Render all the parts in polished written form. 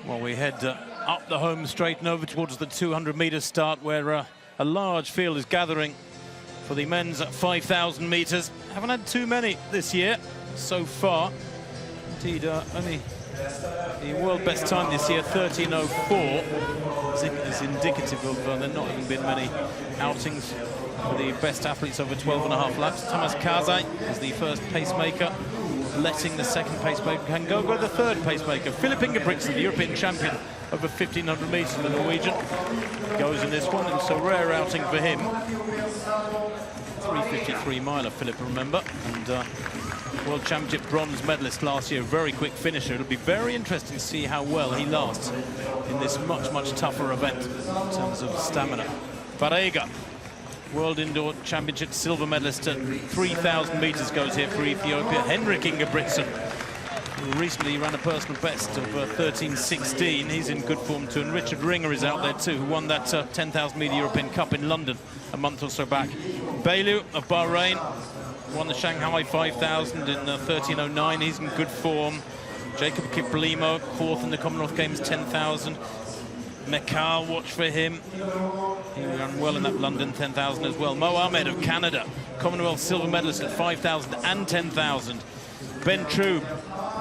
Well, we head up the home straight and over towards the 200-meter start, where a large field is gathering for the men's 5,000 meters. Haven't had too many this year so far. Indeed, only the world best time this year, 13:04, is indicative of there not even been many outings for the best athletes over 12.5 laps. Thomas Kazai is the first pacemaker, letting the second pacemaker can go the third pacemaker. Philip Ingebrigtsen, the European champion over 1,500 meters, the Norwegian, goes in this one. It's a rare outing for him. 3:53 miler, Philip, remember, and World Championship bronze medalist last year, very quick finisher. It'll be very interesting to see how well he lasts in this much tougher event in terms of stamina. Barega, World Indoor Championship silver medalist at 3,000 meters, goes here for Ethiopia. Henrik Ingebrigtsen, who recently ran a personal best of 13:16. He's in good form too. And Richard Ringer is out there too, who won that 10,000 meter European Cup in London a month or so back. Bailu of Bahrain won the Shanghai 5,000 in 13:09. He's in good form. Jacob Kiplimo, fourth in the Commonwealth Games 10,000. Mekal, watch for him. He ran well in that London 10,000 as well. Mo Ahmed of Canada, Commonwealth silver medalist at 5,000 and 10,000. Ben True,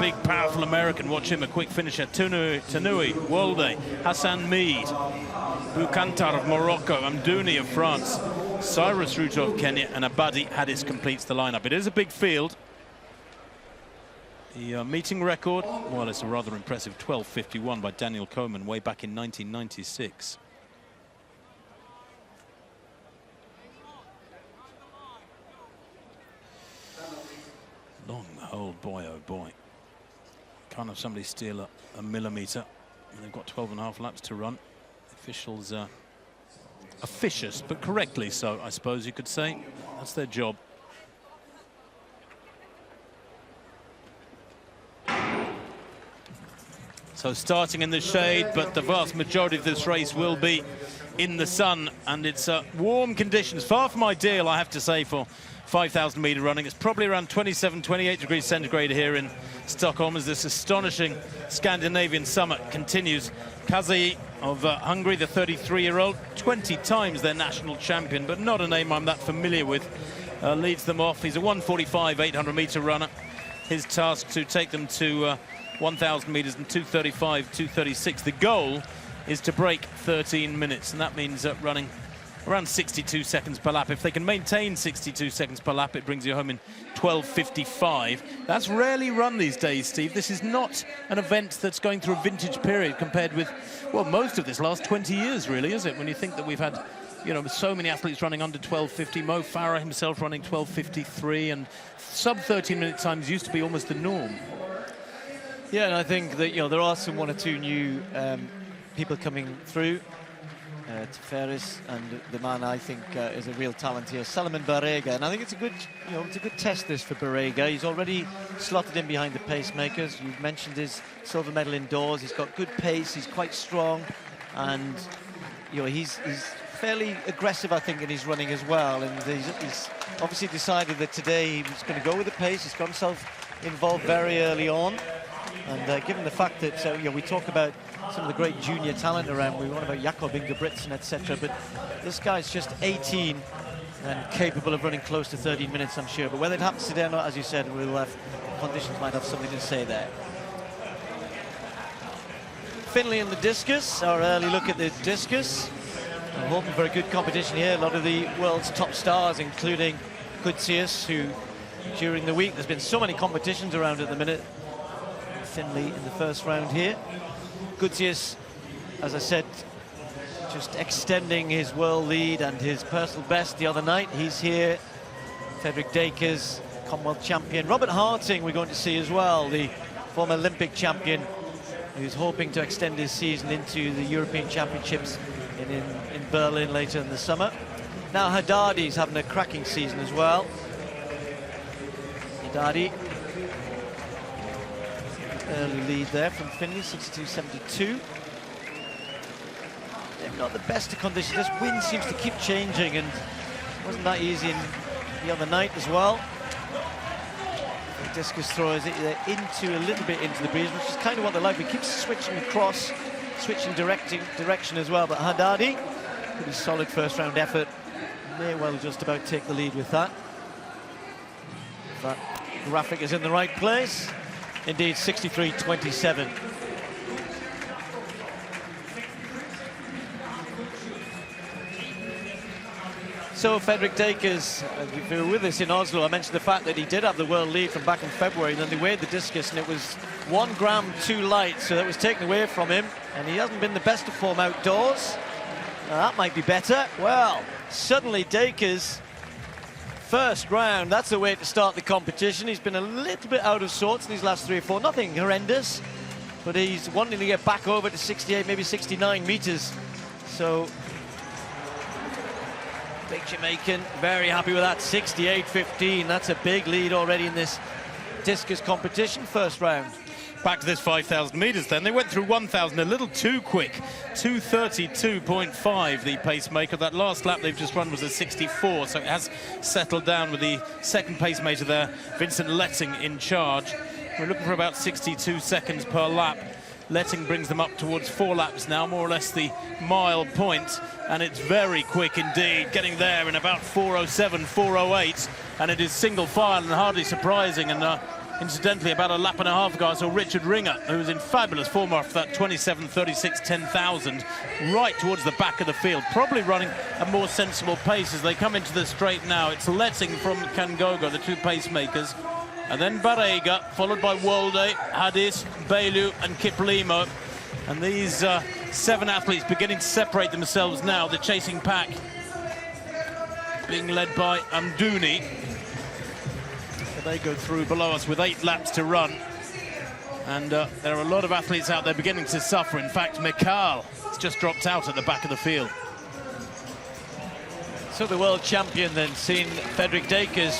big, powerful American. Watch him, a quick finisher. Tanui, Wolde, Hassan Mead, Boukantar of Morocco, Amdouni of France, Cyrus Ruto of Kenya, and Abadi Hadis completes the lineup. It is a big field. The meeting record, well, it's a rather impressive 12:51 by Daniel Coleman way back in 1996. Long hold, boy, oh boy. Can't have somebody steal a millimetre. They've got 12.5 laps to run. The officials are officious, but correctly so, I suppose you could say. That's their job. So starting in the shade, but the vast majority of this race will be in the sun, and it's warm conditions, far from ideal, I have to say, for 5,000 meter running. It's probably around 27, 28 degrees centigrade here in Stockholm as this astonishing Scandinavian summer continues. Kazai of Hungary, the 33-year-old, 20 times their national champion, but not a name I'm that familiar with, leads them off. He's a 1:45 800 meter runner. His task to take them to 1,000 meters in 2:35, 2:36. The goal is to break 13 minutes, and that means running around 62 seconds per lap. If they can maintain 62 seconds per lap, it brings you home in 12:55. That's rarely run these days, Steve. This is not an event that's going through a vintage period compared with, well, most of this last 20 years, really, is it? When you think that we've had, you know, so many athletes running under 12:50. Mo Farah himself running 12:53, and sub 13-minute times used to be almost the norm. Yeah, and I think that, you know, there are some one or two new people coming through. Teferis, and the man I think is a real talent here, Salomon Barega, and I think it's a good, you know, it's a good test this for Barega. He's already slotted in behind the pacemakers. You've mentioned his silver medal indoors. He's got good pace. He's quite strong, and you know he's fairly aggressive, I think, in his running as well. And he's obviously decided that today he was going to go with the pace. He's got himself involved very early on. And given the fact that you know, we talk about some of the great junior talent around, we want about Jakob Ingebrigtsen, etc. But this guy's just 18 and capable of running close to 13 minutes, I'm sure. But whether it happens today or not, as you said, we'll have, conditions might have something to say there. Finley in the discus, our early look at the discus. I'm hoping for a good competition here. A lot of the world's top stars, including Kutsias, who during the week, there's been so many competitions around at the minute. Finley in the first round here. Kutsias, as I said, just extending his world lead and his personal best the other night. He's here. Frederick Dakers, Commonwealth champion. Robert Harting we're going to see as well, the former Olympic champion, who's hoping to extend his season into the European Championships in Berlin later in the summer. Now Haddadi's having a cracking season as well. Haddadi, early lead there from Finley, 62.72. They've not the best of conditions. This wind seems to keep changing, and it wasn't that easy in the other night as well. The discus throwers into a little bit into the breeze, which is kind of what they like. We keep switching across, switching direction as well. But Haddadi, pretty solid first round effort, may well just about take the lead with that. If that graphic is in the right place. Indeed, 63-27. So Fredrik Dakers, if you were with us in Oslo, I mentioned the fact that he did have the world lead from back in February, and then they weighed the discus and it was 1 gram too light, so that was taken away from him, and he hasn't been the best of form outdoors. Now that might be better. Well, suddenly Dakers, first round, that's the way to start the competition. He's been a little bit out of sorts in these last 3 or 4, nothing horrendous, but he's wanting to get back over to 68, maybe 69 meters. So big Jamaican, very happy with that, 68-15. That's a big lead already in this discus competition, first round. Back to this 5,000 meters then. They went through 1,000 a little too quick. 2:32.5, the pacemaker. That last lap they've just run was a 64, so it has settled down with the second pacemaker there, Vincent Letting, in charge. We're looking for about 62 seconds per lap. Letting brings them up towards 4 laps now, more or less the mile point, and it's very quick indeed, getting there in about 4:07, 4:08, and it is single file and hardly surprising. And incidentally, about a lap and a half ago, I saw Richard Ringer, who was in fabulous form after that 27:36 10,000, right towards the back of the field, probably running a more sensible pace as they come into the straight now. It's Letting from Kangogo, the 2 pacemakers, and then Barega, followed by Wolde, Hadis, Bailu and Kiplimo. And these 7 athletes beginning to separate themselves now, the chasing pack being led by Amdouni. They go through below us with 8 laps to run. And there are a lot of athletes out there beginning to suffer. In fact, Mikal has just dropped out at the back of the field. So the world champion then, seen Fredrik Dakers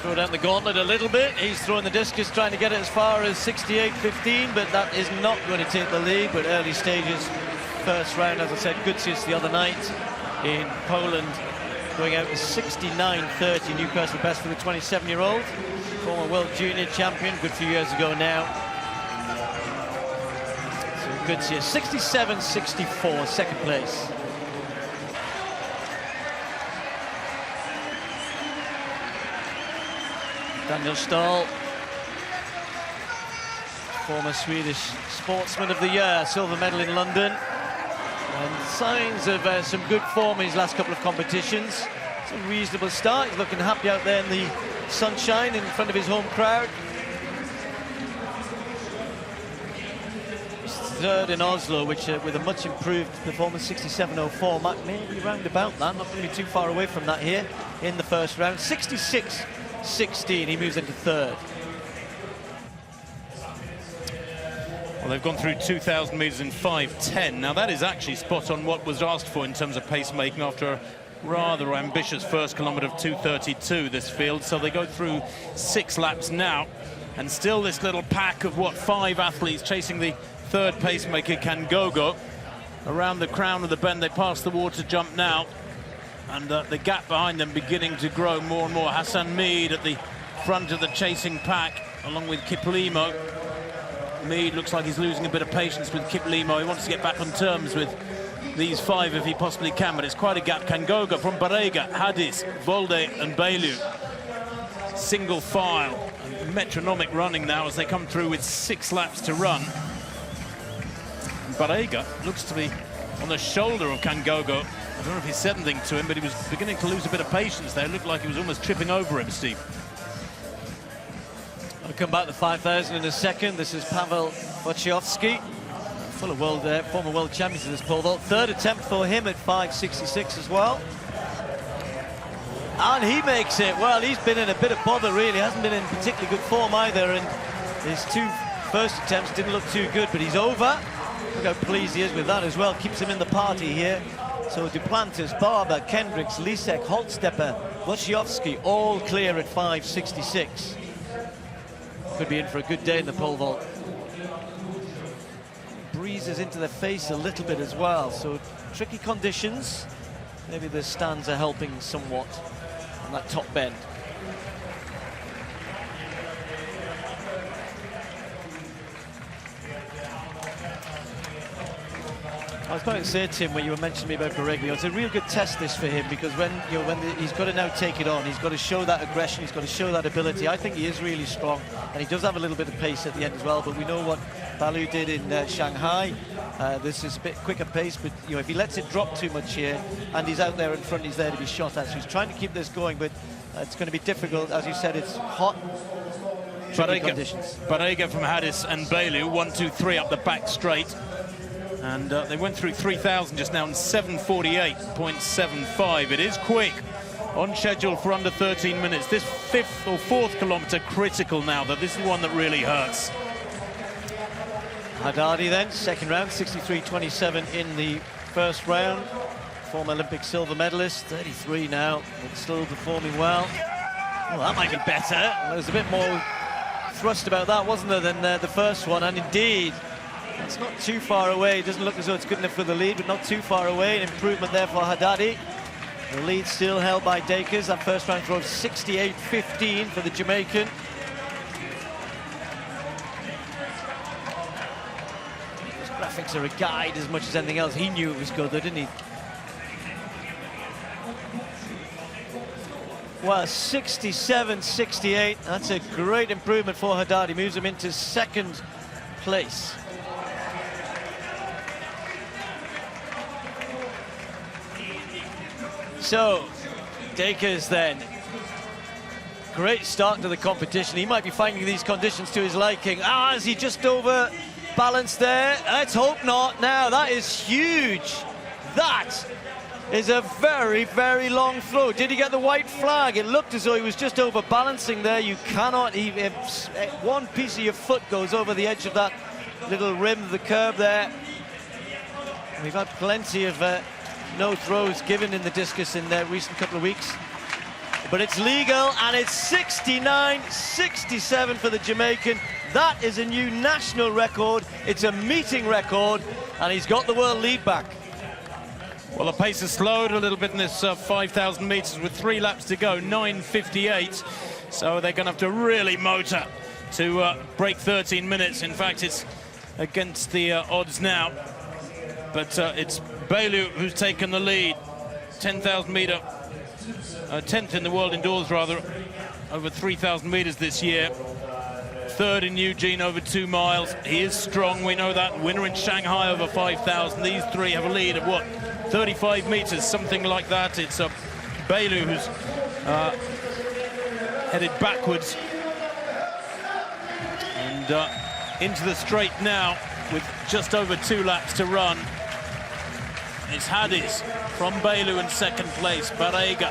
throw down the gauntlet a little bit. He's throwing the discus, trying to get it as far as 68-15, but that is not going to take the lead. But early stages, first round, as I said, Gutsius the other night in Poland, going out to 69.30, new personal best for the 27-year-old. Former world junior champion, good few years ago now. So Gutsius, 67.64, second place. Daniel Stahl, former Swedish Sportsman of the Year, silver medal in London. And signs of some good form in his last couple of competitions. It's a reasonable start. He's looking happy out there in the sunshine in front of his home crowd. He's third in Oslo, which with a much improved performance, 67.04, maybe round about that. Not going to be too far away from that here in the first round. 66.16, he moves into third. Well, they've gone through 2,000 meters in 5:10. Now that is actually spot on what was asked for in terms of pacemaking after a rather ambitious first kilometer of 2:32, this field. So they go through 6 laps now, and still this little pack of 5 athletes chasing the third pacemaker, Kangogo. Around the crown of the bend, they pass the water jump now, and the gap behind them beginning to grow more and more. Hassan Mead at the front of the chasing pack, along with Kiplimo. Mead looks like he's losing a bit of patience with Kiplimo. He wants to get back on terms with these 5 if he possibly can, but it's quite a gap. Kangogo from Barega, Hadis, Volde and Bailu. Single file, and metronomic running now as they come through with 6 laps to run. Barega looks to be on the shoulder of Kangogo. I don't know if he said anything to him, but he was beginning to lose a bit of patience there. It looked like he was almost tripping over him, Steve. I'll come back to 5,000 in a second. This is Pavel Wojciechowski, full of former world champions in this pole vault. Third attempt for him at 5.66 as well. And he makes it. Well, he's been in a bit of bother, really. Hasn't been in particularly good form either, and his 2 first attempts didn't look too good, but he's over. Look how pleased he is with that as well. Keeps him in the party here. So Duplantis, Barber, Kendricks, Lisek, Holtstepper, Wojciechowski, all clear at 5.66. Could be in for a good day in the pole vault. Breezes into the face a little bit as well, so tricky conditions. Maybe the stands are helping somewhat on that top bend. I was going to say, Tim, when you were mentioning me about Barega, it's a real good test this for him, because when he's got to now take it on, he's got to show that aggression, he's got to show that ability. I think he is really strong, and he does have a little bit of pace at the end as well. But we know what Balu did in Shanghai. This is a bit quicker pace, but if he lets it drop too much here, and he's out there in front, he's there to be shot at. So he's trying to keep this going, but it's going to be difficult. As you said, it's hot. Barega from Hadis and Balu, 1, 2, 3 up the back straight. And they went through 3,000 just now in 7:48.75. It is quick, on schedule for under 13 minutes. This 5th or 4th kilometre critical now, that this is one that really hurts. Haddadi then, second round, 63.27 in the first round. Former Olympic silver medalist, 33 now, but still performing well. Well, that might be better. There was a bit more thrust about that, wasn't there, than the first one, and indeed, it's not too far away. It doesn't look as though it's good enough for the lead, but not too far away. An improvement there for Haddadi. The lead still held by Dakers. That first round throw of 68.15 for the Jamaican. Those graphics are a guide as much as anything else. He knew it was good, though, didn't he? Well, 67.68. That's a great improvement for Haddadi. Moves him into second place. So, Dakers then, great start to the competition. He might be finding these conditions to his liking. Is he just over balanced there? Let's hope not. Now, that is huge. That is a very, very long throw. Did he get the white flag? It looked as though he was just over balancing there. You cannot even, one piece of your foot goes over the edge of that little rim of the curb there. We've had plenty of no throws given in the discus in the recent couple of weeks, but it's legal, and it's 69.67 for the Jamaican. That is a new national record. It's a meeting record, and he's got the world lead back. Well, the pace has slowed a little bit in this 5,000 metres with 3 laps to go, 9:58. So they're going to have to really motor to break 13 minutes. In fact, it's against the odds now. But it's Balu who's taken the lead. 10,000 metre, 10th in the world indoors, rather, over 3,000 metres this year. 3rd in Eugene, over 2 miles. He is strong, we know that. Winner in Shanghai, over 5,000. These three have a lead of what, 35 metres, something like that. It's Balu who's headed backwards and into the straight now with just over 2 laps to run. It's Hadis from Balu in second place. Barega.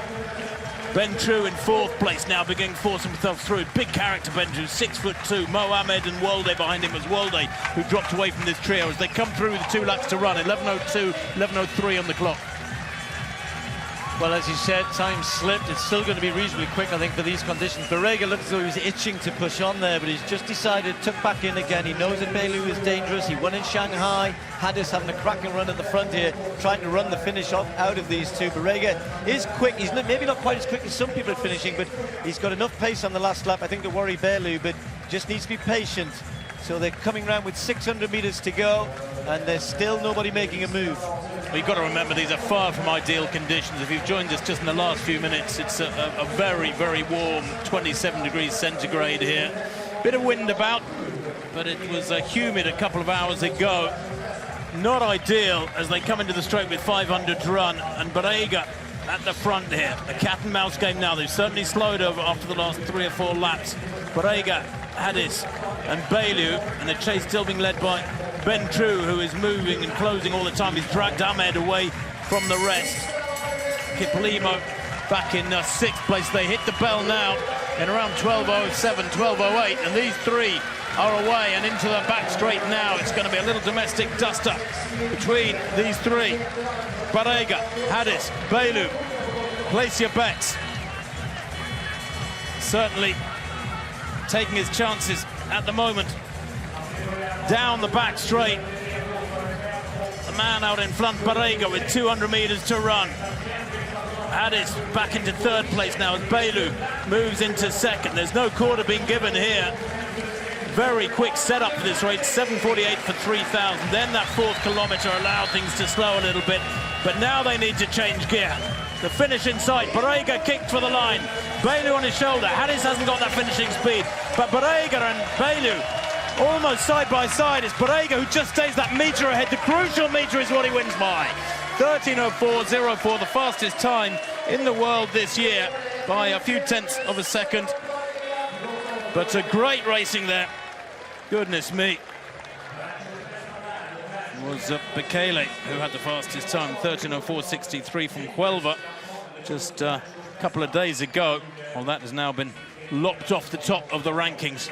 Bentrou in 4th place now, beginning to force himself through. Big character, Bentrou, 6'2". Mohamed and Wolde behind him as Wolde, who dropped away from this trio as they come through with 2 laps to run. 11:02, 11:03 on the clock. Well, as you said, time slipped. It's still going to be reasonably quick, I think, for these conditions. Barega looked as though he was itching to push on there, but he's just decided, tuck back in again. He knows that Balu is dangerous. He won in Shanghai. Hadis having a cracking run at the front here, trying to run the finish off out of these two. Barega is quick. He's maybe not quite as quick as some people are finishing, but he's got enough pace on the last lap, I think, to worry Balu, but just needs to be patient. So they're coming round with 600 metres to go, and there's still nobody making a move. Well, you've got to remember, these are far from ideal conditions. If you've joined us just in the last few minutes, it's a very, very warm 27 degrees centigrade here. Bit of wind about, but it was humid a couple of hours ago. Not ideal as they come into the straight with 500 to run, and Barega at the front here. A cat and mouse game now. They've certainly slowed over after the last 3 or 4 laps. Barega, Hadis and Balu, and the chase still being led by Bentrou, who is moving and closing all the time. He's dragged Ahmed away from the rest. Kiplimo back in 6th place. They hit the bell now in around 12:07, 12:08, and these three are away and into the back straight now. It's going to be a little domestic duster between these three. Barega, Hadis, Balu, place your bets. Certainly taking his chances at the moment. Down the back straight. The man out in front, Barega, with 200 metres to run. Hadis back into 3rd place now as Balu moves into 2nd. There's no quarter being given here. Very quick setup for this race, 7:48 for 3,000. Then that 4th kilometre allowed things to slow a little bit, but now they need to change gear. The finish in sight. Barega kicked for the line. Bailu on his shoulder. Haddis hasn't got that finishing speed, but Barega and Bailu almost side by side. It's Barega who just stays that metre ahead. The crucial metre is what he wins by. 13:04.04, the fastest time in the world this year by a few tenths of a second. But a great racing there. Goodness me. It was Bekele who had the fastest time, 13:04.63 from Huelva just a couple of days ago. Well, that has now been lopped off the top of the rankings.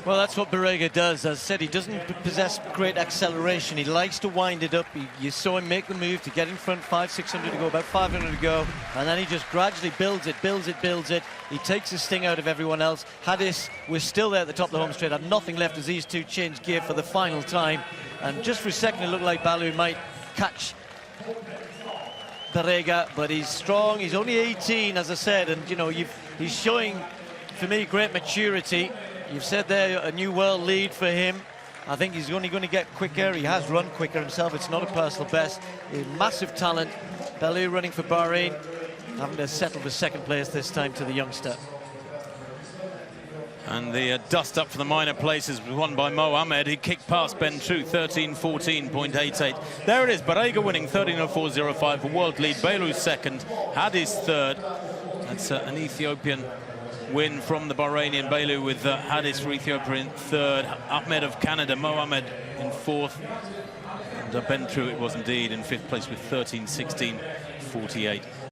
Well, that's what Barega does. As I said, he doesn't possess great acceleration. He likes to wind it up. You saw him make the move to get in front, 500-600 to go, about 500 to go, and then he just gradually builds it. He takes the sting out of everyone else. Haddis was still there at the top of the home straight, had nothing left as these two changed gear for the final time. And just for a second, it looked like Bailu might catch Barega, but he's strong. He's only 18, as I said, and you know, he's showing, for me, great maturity. You've said there a new world lead for him. I think he's only going to get quicker. He has run quicker himself. It's not a personal best. He's massive talent. Bailu running for Bahrain, having to settle for 2nd place this time to the youngster. And the dust up for the minor places was won by Mohamed. He kicked past Ben True, 13:14.88. There it is, Barega winning, 13:04.05 for world lead. Bailu 2nd, Haddis 3rd. That's an Ethiopian win from the Bahrainian. Bailu with Haddis for Ethiopia in 3rd. Ahmed of Canada, Mohamed in 4th. And Ben True it was indeed in 5th place with 13:16.48.